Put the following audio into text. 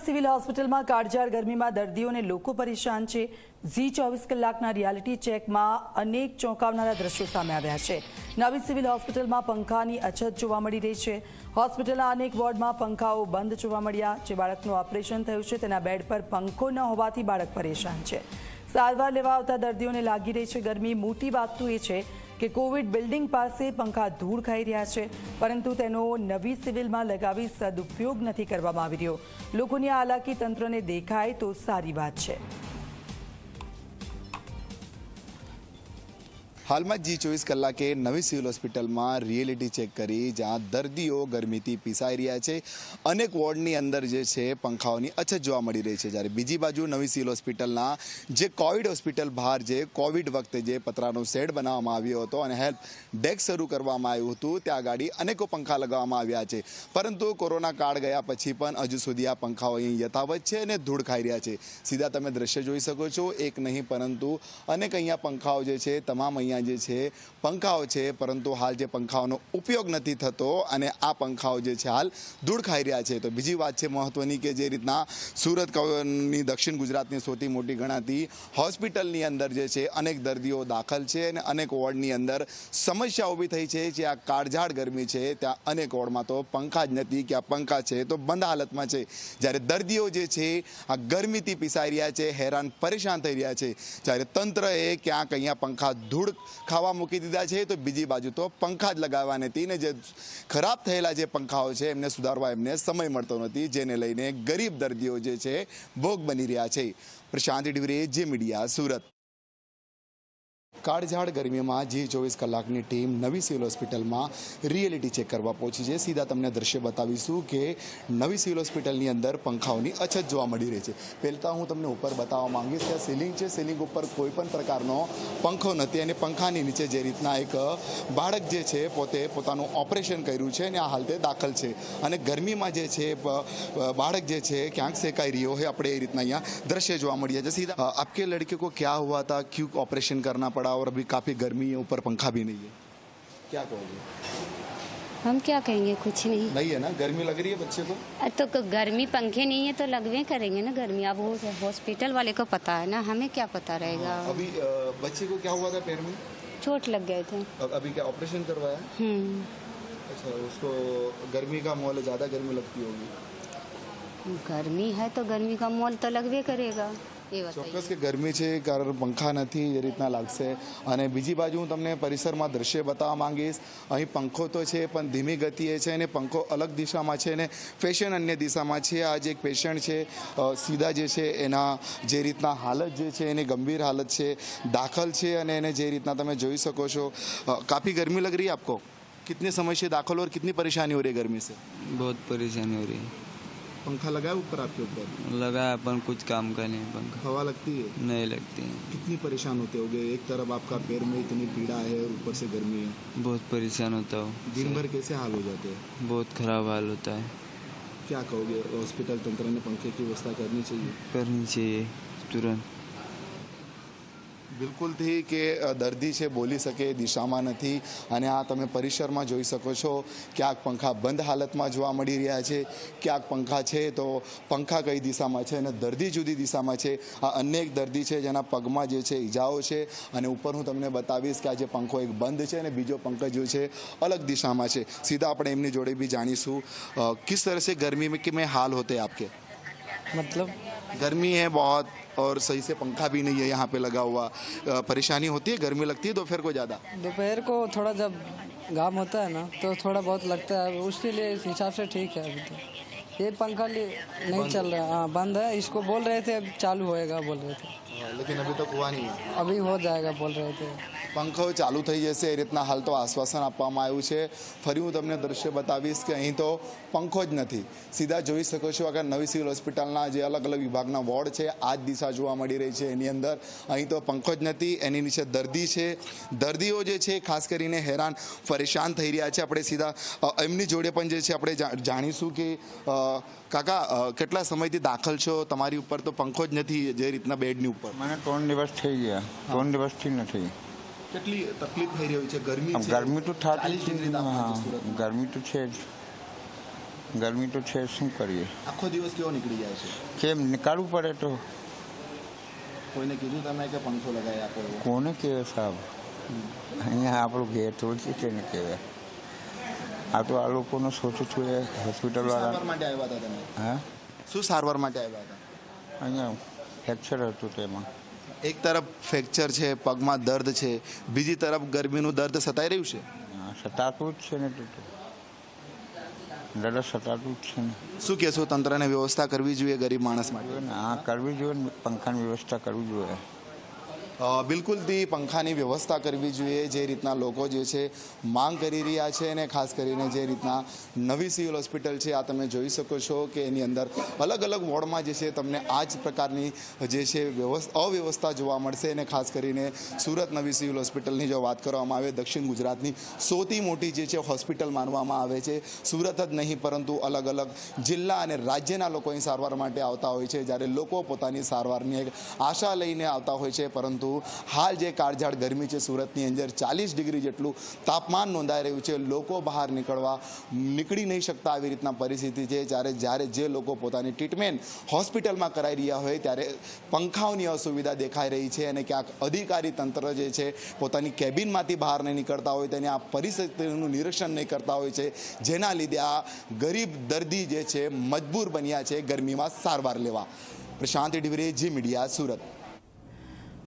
Civil હોસ્પિટલમાં કાળઝાળ ગરમીમાં દર્દીઓને લોકો પરેશાન છે। ઝી 24 કલાકના રિયાલિટી ચેકમાં અનેક ચોંકાવનારા દ્રશ્યો સામે આવ્યા છે। નવી સિવિલ હોસ્પિટલમાં પંખાની અછત જોવા મળી રહી છે। હોસ્પિટલના અનેક વોર્ડમાં પંખાઓ બંધ જોવા મળ્યા। જે બાળકનું ઓપરેશન થયું છે તેના બેડ પર પંખો ન હોવાથી બાળક પરેશાન છે। સારવાર લેવા આવતા દર્દીઓને લાગી રહી છે ગરમી। મોટી વાત તો એ છે કે કોવિડ બિલ્ડિંગ પાસે પંખા ધૂળ ખાઈ રહ્યા છે, પરંતુ તેનો નવી સિવિલમાં લગાવી સદુપયોગ નથી કરવામાં આવી રહ્યો। લોકોની હાલાકી તંત્રને દેખાય તો સારી વાત છે। हाल में जी 24 कलाके नवी सिविल होस्पिटल में रियलिटी चेक करी, जहाँ दर्दियों गर्मी थी पीसाई रहा है। अनेक वॉर्डनी अंदर जे छे पंखाओनी अछत जोवा मळी रही है। ज्यारे बीजी बाजू नवी सिविल होस्पिटलना जे कोविड होस्पिटल बहार जे कोविड वखते जे पतरानो शेड बनाववामां आव्यो हतो अने हेल्प डेस्क शरू करवामां आव्युं हतुं, त्यां आगाड़ी अनेको पंखा लगाववामां आव्या छे। परंतु कोरोना काळ गया पछी पण हजू सुधी आ पंखाओ अहीं यथावत छे अने धूळ खाई रह्या छे। सीधा तमे दृश्य जोई शको छो। एक नहीं परंतु अनेक अहींया पंखाओ जे छे तमाम अहींया जे छे पंखाओ छे, परंतु हाल जे पंखाओनो उपयोग नहीं थतो अने आ पंखाओ जे छे हाल धूळ खाई रह्या छे। तो बीजी बात छे महत्वनी के जे रीतना सूरत दक्षिण गुजरातनी सौथी मोटी गणाती होस्पिટલની અંદર જે છે અનેક દર્દીઓ દાખલ છે અને અનેક વોર્ડની અંદર સમસ્યા ઊભી થઈ છે। જે આ કાળઝાળ ગરમી છે ત્યાં અનેક વોર્ડમાં તો પંખા જ નથી કે આ પંખા છે તો બંધ હાલતમાં છે। જ્યારે દર્દીઓ જે છે આ ગરમીથી પીસાઈ રહ્યા છે, હેરાન પરેશાન થઈ રહ્યા છે। જ્યારે તંત્રએ ક્યાંક અહીંયા પંખા ધૂળ ખાવા મૂકી દીધા છે તો બીજી બાજુ તો પંખા જ લગાવવા નથી ને જે ખરાબ થયેલા જે પંખાઓ છે એમને સુધારવા એમને સમય મળતો નથી, જેને લઈને ગરીબ દર્દીઓ જે છે ભોગ બની રહ્યા છે। પ્રશાંત ડિવરે, જે મીડિયા, સુરત। કાળઝાળ ગરમીમાં જી 24 કલાકની ટીમ નવી સિવિલ હોસ્પિટલમાં રિયલિટી ચેક કરવા પહોંચી છે। સીધા તમને દ્રશ્ય બતાવીશું કે નવી સિવિલ હોસ્પિટલની અંદર પંખાઓની અછત જોવા મળી રહી છે। પહેલાં હું તમને ઉપર બતાવવા માંગીશ કે સીલિંગ છે, સીલિંગ ઉપર કોઈ પણ પ્રકારનો પંખો નથી અને પંખાની નીચે જે રીતના એક બાળક જે છે પોતે પોતાનું ઓપરેશન કર્યું છે અને આ હાલતે દાખલ છે અને ગરમીમાં જે છે બાળક જે છે ક્યાંક શેકાઈ રહ્યો હોય, આપણે એ રીતના અહીંયા દ્રશ્ય જોવા મળ્યા છે। સીધા આપકે લड़के को क्या हुआ था, क्यों ऑपरेशन करना पड़ा और अभी काफ़ी गर्मी है, ऊपर पंखा भी नहीं है, क्या कहोगे? हम क्या कहेंगे, कुछ नहीं। नहीं है ना, गर्मी लग रही है बच्चे को? तो गर्मी पंखे नहीं है तो लगवे करेंगे ना गर्मी। अब वो हॉस्पिटल वाले को पता है ना, हमें क्या पता रहेगा। अभी बच्चे को क्या हुआ था, पैर में चोट लग गए थे। अभी क्या ऑपरेशन करवाया? अच्छा, उसको गर्मी का मोल, ज़्यादा गर्मी लगती होगी? गर्मी है तो गर्मी का मोल तो लगवे करेगा। ચોક્કસ કે ગરમી છે કારણ પંખા નથી એ રીતના લાગશે। અને બીજી બાજુ હું તમને પરિસરમાં દ્રશ્ય બતાવવા માંગીશ। અહીં પંખો તો છે પણ ધીમી ગતિએ છે અને પંખો અલગ દિશામાં છે અને પેશન્ટ અન્ય દિશામાં છે। આ જે એક પેશન્ટ છે સીધા જે છે એના જે રીતના હાલત જે છે એની ગંભીર હાલત છે, દાખલ છે અને એને જે રીતના તમે જોઈ શકો છો काफ़ी गर्मी लग रही है आपको? कितने समय से दाखिल और कितनी परेशानी हो रही है गर्मी से? बहुत परेशानी हो रही है। पंखा लगाया ऊपर आपके ऊपर? लगाया पर कुछ काम का नहीं पंखा। हवा लगती है? नहीं लगती है। कितनी परेशान होते होगे? एक तरफ आपका पैर में इतनी पीड़ा है और ऊपर से गर्मी है। बहुत परेशान होता हूँ। दिन भर कैसे हाल हो जाते हैं? बहुत खराब हाल होता है। क्या कहोगे, हॉस्पिटल तंत्र ने पंखे की व्यवस्था करनी चाहिए? करनी चाहिए तुरंत। બિલકુલ થી કે દર્દી છે બોલી શકે દિશામાં નથી અને આ તમે પરિસરમાં જોઈ શકો છો ક્યાંક પંખા બંધ હાલતમાં જોવા મળી રહ્યા છે, ક્યાંક પંખા છે તો પંખા કઈ દિશામાં છે અને દર્દી જુદી દિશામાં છે। આ અનેક દર્દી છે જેના પગમાં જે છે ઈજાઓ છે અને ઉપર હું તમને બતાવીશ કે આ જે પંખો એક બંધ છે અને બીજો પંખો जो છે अलग દિશામાં છે। सीधा આપણે એમની જોડે भी જાણીશું किस तरह से गर्मी में हाल होते हैं आपके? मतलब गर्मी है बहुत और सही से पंखा भी नहीं है यहाँ पे लगा हुआ, परेशानी होती है? गर्मी लगती है दोपहर को ज़्यादा? दोपहर को थोड़ा जब घाम होता है ना तो थोड़ा बहुत लगता है, उसके लिए इस हिसाब से ठीक है। अभी तो ये पंखा नहीं चल रहा, हाँ बंद है। इसको बोल रहे थे अब चालू होएगा बोल रहे थे, लेकिन अभी तक हुआ नहीं है। अभी हो जाएगा बोल रहे थे। पंखो चालू થઈ જશે એ રીતના હાલ તો આશ્વાસન આપવામાં આવ્યું છે। ફરી હું તમને દ્રશ્ય બતાવીશ કે અહીં તો પંખો જ નથી। સીધા જોઈ શકો છો અગર નવી સિવિલ હોસ્પિટલના જે અલગ અલગ વિભાગના વોર્ડ છે આ જ દિશા જોવા મળી રહી છે એની અંદર અહીં તો પંખો જ નથી, એની નીચે દર્દી છે। દર્દીઓ જે છે ખાસ કરીને હેરાન પરેશાન થઈ રહ્યા છે। આપણે સીધા એમની જોડે પણ જે છે આપણે જાણીશું કે કાકા કેટલા સમયથી દાખલ છો? તમારી ઉપર તો પંખો જ નથી જે રીતના બેડની ઉપર। મને 3 દિવસ થઈ ગયા, 3 દિવસથી નથી। કેટલી તકલીફ થઈ રહી છે? ગરમી છે, ગરમી તો થતી ડિગ્રી તાપમાન છે સુરતમાં। ગરમી તો છે જ। ગરમી તો છે, શું કરીએ? આખો દિવસ કેવો નીકળી જાય છે? કેમ નીકાળવું પડે તો? કોઈને કીધું તમે કે પંખો લગાવી આપો એવો? કોને કહેવાય સાહેબ? અહીંયા આપણું ઘેર થોડી છે ને કહેવાય. આ તો આ લોકોનો સોચું છું એ હોસ્પિટલ સારવાર વાળા. માટે આવ્યા હતા તમે? હા, શું સારવાર માટે આવ્યા હતા? અહીંયા ફ્રેક્ચર હતું તેમાં. એક તરફ ફ્રેક્ચર છે, પગમાં દર્દ છે, બીજી તરફ ગરમીનું દર્દ સતાઈ રહ્યું છે. હા, સતાતું જ છે ને તો દરદ સતાતું જ છે ને. શું કહેશો, તંત્રને વ્યવસ્થા કરવી જોઈએ ગરીબ માણસ માટે? જોઈએ ને, હા કરવી જોઈએ ને, પંખાની વ્યવસ્થા કરવી જોઈએ. બિલકુલથી પંખાની વ્યવસ્થા કરવી જોઈએ. જે રીતના લોકો જે છે માંગ કરી રહ્યા છે, અને ખાસ કરીને જે રીતના નવી સિવિલ હોસ્પિટલ છે, આ તમે જોઈ શકો છો કે એની અંદર અલગ અલગ વોર્ડમાં જે છે તમને આ જ પ્રકારની જે છે અવ્યવસ્થા જોવા મળશે. અને ખાસ કરીને સુરત નવી સિવિલ હોસ્પિટલની જો વાત કરવામાં આવે, દક્ષિણ ગુજરાતની સૌથી મોટી જે છે હોસ્પિટલ માનવામાં આવે છે. સુરત જ નહીં પરંતુ અલગ અલગ જિલ્લા અને રાજ્યના લોકો અહીં સારવાર માટે આવતા હોય છે, જ્યારે લોકો પોતાની સારવારની એક આશા લઈને આવતા હોય છે. પરંતુ હાલ જે કાળઝાળ ગરમી છે, સુરતની અંદર 40 ડિગ્રી જેટલું તાપમાન નોંધાઈ રહ્યું છે. લોકો બહાર નીકળી નહીં શકતા આવી રીતના પરિસ્થિતિ છે. જ્યારે જે લોકો પોતાની ટ્રીટમેન્ટ હોસ્પિટલમાં કરાઈ રહ્યા હોય ત્યારે પંખાઓની અસુવિધા દેખાઈ રહી છે, અને ક્યાંક અધિકારી તંત્ર જે છે પોતાની કેબિનમાંથી બહાર નહીં નીકળતા હોય, તેને આ પરિસ્થિતિનું નિરીક્ષણ નહીં કરતા હોય છે, જેના લીધે આ ગરીબ દર્દી જે છે મજબૂર બન્યા છે ગરમીમાં સારવાર લેવા. પ્રશાંત ડિવરે, જી મીડિયા, સુરત.